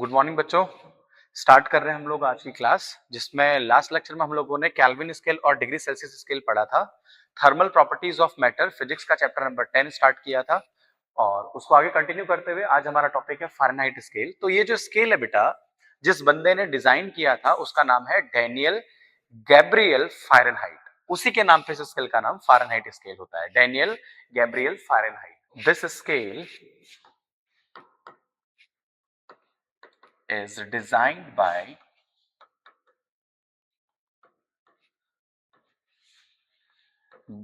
Good morning बच्चों। Start कर रहे हैं हम लोग आज की क्लास, जिसमें लास्ट लेक्चर में हम लोगों ने केल्विन स्केल और डिग्री सेल्सियस स्केल पढ़ा था। Thermal properties of matter physics का चैप्टर नंबर 10 स्टार्ट किया था और उसको आगे कंटिन्यू करते हुए आज हमारा टॉपिक है फ़ारेनहाइट स्केल। तो ये जो स्केल है बेटा, जिस बंदे ने डिजाइन किया था उसका नाम है डैनियल गैब्रियल फ़ारेनहाइट। उसी के नाम पे इस स्केल का नाम फ़ारेनहाइट स्केल होता है, Daniel Gabriel Fahrenheit. This scale is designed by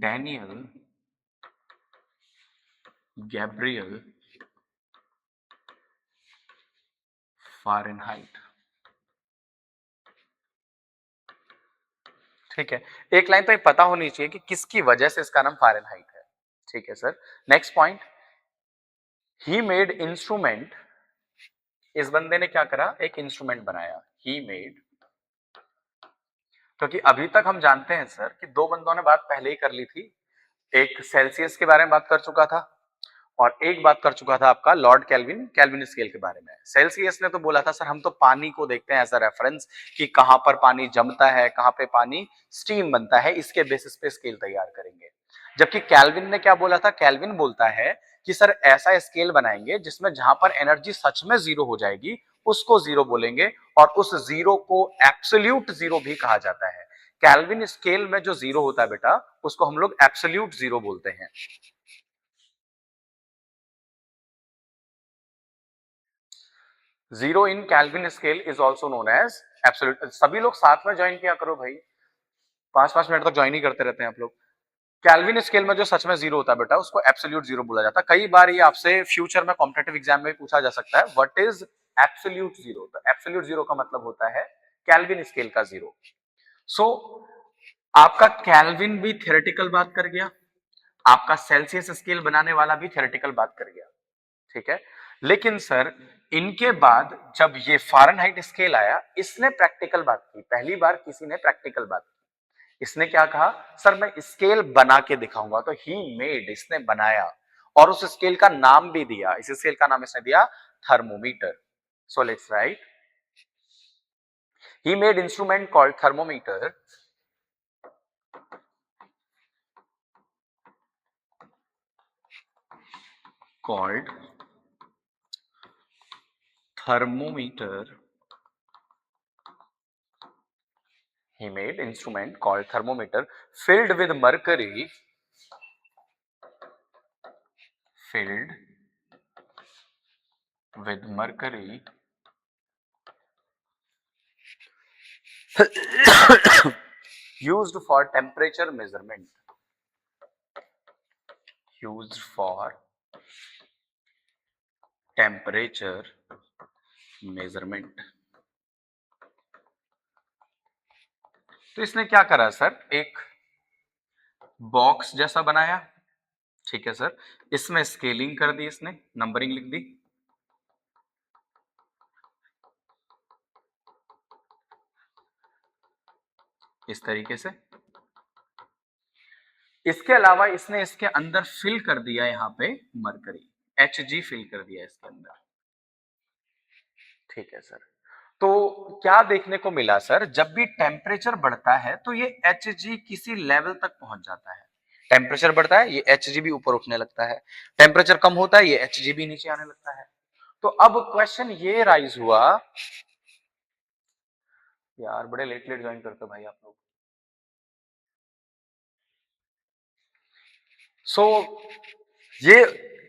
Daniel Gabriel Fahrenheit। ठीक है, एक लाइन तो ये पता होनी चाहिए कि किसकी वजह से इसका नाम फ़ारेनहाइट है। ठीक है sir. Next point, he made instrument. इस बंदे ने क्या करा, एक इंस्ट्रूमेंट बनाया। ही मेड, क्योंकि अभी तक हम जानते हैं सर कि दो बंदों ने बात पहले ही कर ली थी। एक सेल्सियस के बारे में बात कर चुका था और एक बात कर चुका था आपका लॉर्ड केल्विन केल्विन स्केल के बारे में। सेल्सियस ने तो बोला था सर हम तो पानी को देखते हैं एज अ रेफरेंस कि कहां पर पानी जमता है, कहां पे पानी स्टीम बनता है, इसके बेसिस पे स्केल तैयार करेंगे। जबकि केल्विन ने क्या बोला था, केल्विन बोलता है कि सर ऐसा स्केल बनाएंगे जिसमें जहां पर एनर्जी सच में जीरो हो जाएगी उसको जीरो बोलेंगे और उस जीरो को एब्सोल्यूट जीरो भी कहा जाता है। केल्विन स्केल में जो जीरो होता है बेटा उसको हम लोग एब्सोल्यूट जीरो बोलते हैं। Zero in kelvin scale is also known as absolute. सभी लोग साथ में ज्वाइन किया करो भाई, 5-5 मिनट तक ज्वाइन ही करते रहते हैं आप लोग। कैल्विन स्केल में जो सच में जीरो होता है बेटा उसको एब्सोल्यूट जीरो बोला जाता है। कई बार ये आपसे फ्यूचर में कॉम्पिटेटिव एग्जाम में पूछा जा सकता है, व्हाट इज एब्सोल्यूट जीरो। तो एब्सोल्यूट जीरो का मतलब होता है कैल्विन स्केल का जीरो। सो आपका कैल्विन भी थ्योरेटिकल बात कर गया, आपका सेल्सियस स्केल बनाने वाला भी थ्योरेटिकल बात कर गया। ठीक है, लेकिन सर इनके बाद जब ये फ़ारेनहाइट स्केल आया इसने प्रैक्टिकल बात की। पहली बार किसी ने प्रैक्टिकल बात की। इसने क्या कहा, सर मैं स्केल बना के दिखाऊंगा। तो ही मेड, इसने बनाया और उस स्केल का नाम भी दिया। इस स्केल का नाम इसने दिया thermometer. So let's write, he made instrument called thermometer called thermometer. He made instrument called thermometer filled with mercury, filled with mercury used for temperature measurement, used for temperature measurement। तो इसने क्या करा sir, एक box जैसा बनाया। ठीक है sir, इसमें स्केलिंग कर दी, इसने नंबरिंग लिख दी। इस तरीके से। इसके अलावा इसने इसके अंदर फिल कर दिया यहां पे मरकरी, Hg फिल कर दिया इसके अंदर। ठीक है सर। तो क्या देखने को मिला सर, जब भी टेम्परेचर बढ़ता है तो ये Hg किसी लेवल तक पहुंच जाता है। टेम्परेचर बढ़ता है ये Hg भी ऊपर उठने लगता है, टेम्परेचर कम होता है ये Hg भी नीचे आने लगता है। तो अब क्वेश्चन ये राइज हुआ, यार बड़े लेट लेट ज्वाइन करते हो भाई आप लोग। सो ये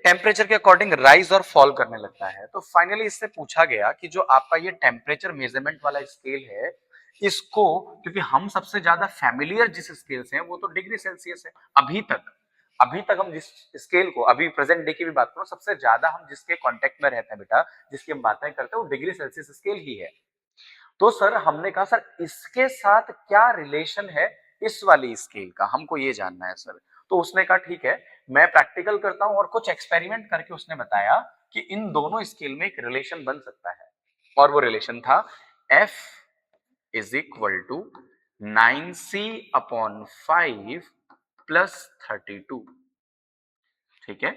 टेम्परेचर के अकॉर्डिंग राइज और फॉल करने लगता है। तो फाइनली इससे पूछा गया कि जो आपका ये टेम्परेचर मेजरमेंट वाला स्केल है इसको, क्योंकि हम सबसे ज्यादा फैमिलियर जिस स्केल से हैं वो तो डिग्री सेल्सियस है। अभी तक हम जिस स्केल को, अभी प्रेजेंट डे की भी बात करो, सबसे ज्यादा हम जिसके कांटेक्ट में रहते हैं बेटा, जिसकी हम बातें करते हैं वो डिग्री सेल्सियस स्केल ही है। तो सर हमने कहा सर इसके साथ क्या रिलेशन है इस वाली स्केल का, हमको ये जानना है सर। तो उसने कहा ठीक है मैं प्रैक्टिकल करता हूं, और कुछ एक्सपेरिमेंट करके उसने बताया कि इन दोनों स्केल में एक रिलेशन बन सकता है। और वो रिलेशन था F is equal to 9c/5 plus 32। ठीक है,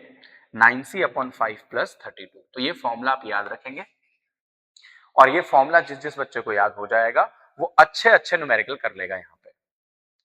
9c/5 प्लस 32। तो ये फॉर्मूला आप याद रखेंगे। और ये फॉर्मूला जिस जिस बच्चे को याद हो जाएगा वो अच्छे अच्छे न्यूमेरिकल कर लेगा यहाँ पे।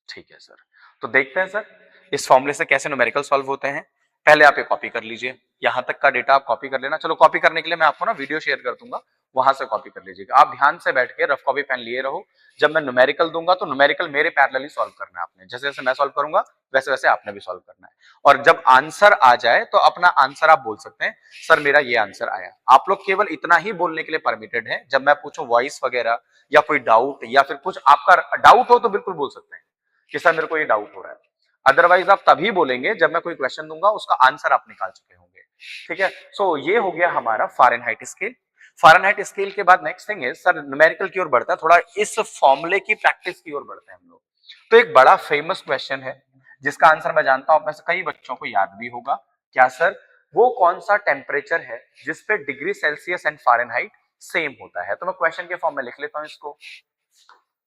ठीक है सर, तो देखते हैं सर इस फॉर्मूले से कैसे न्यूमेरिकल सॉल्व होते हैं। पहले आप ये कॉपी कर लीजिए, यहां तक का डेटा आप कॉपी कर लेना। चलो कॉपी करने के लिए मैं आपको ना वीडियो शेयर कर दूंगा, वहां से कॉपी कर लीजिएगा। आप ध्यान से बैठ के रफ कॉपी पेन लिए रहो, जब मैं न्यूमेरिकल दूंगा तो न्यूमेरिकल मेरे पैरेलली सॉल्व करना है आपने। जैसे जैसे मैं सॉल्व करूंगा वैसे वैसे आपने भी सॉल्व करना है। और जब आंसर आ जाए तो अपना आंसर आप बोल सकते हैं, सर मेरा ये आंसर आया। आप लोग केवल इतना ही बोलने के लिए परमिटेड है, जब मैं पूछूं वॉइस वगैरह या कोई डाउट या फिर कुछ आपका डाउट हो तो बिल्कुल बोल सकते हैं कि सर मेरे को ये डाउट हो रहा है। अदरवाइज आप तभी बोलेंगे जब मैं कोई क्वेश्चन दूंगा उसका आंसर आप निकाल चुके होंगे। ठीक है, सो ये हो गया हमारा फ़ारेनहाइट स्केल। फ़ारेनहाइट स्केल के बाद next thing is sir numerical की ओर बढ़ता है, थोड़ा इस फॉर्मूले की प्रैक्टिस की ओर बढ़ते हैं हम लोग। तो एक बड़ा फेमस क्वेश्चन है जिसका आंसर मैं जानता हूं आप में से कई बच्चों को याद भी होगा। क्या सर, वो कौन सा टेम्परेचर है जिसपे degree Celsius and Fahrenheit same होता है? तो मैं क्वेश्चन के फॉर्म में लिख लेता हूं इसको।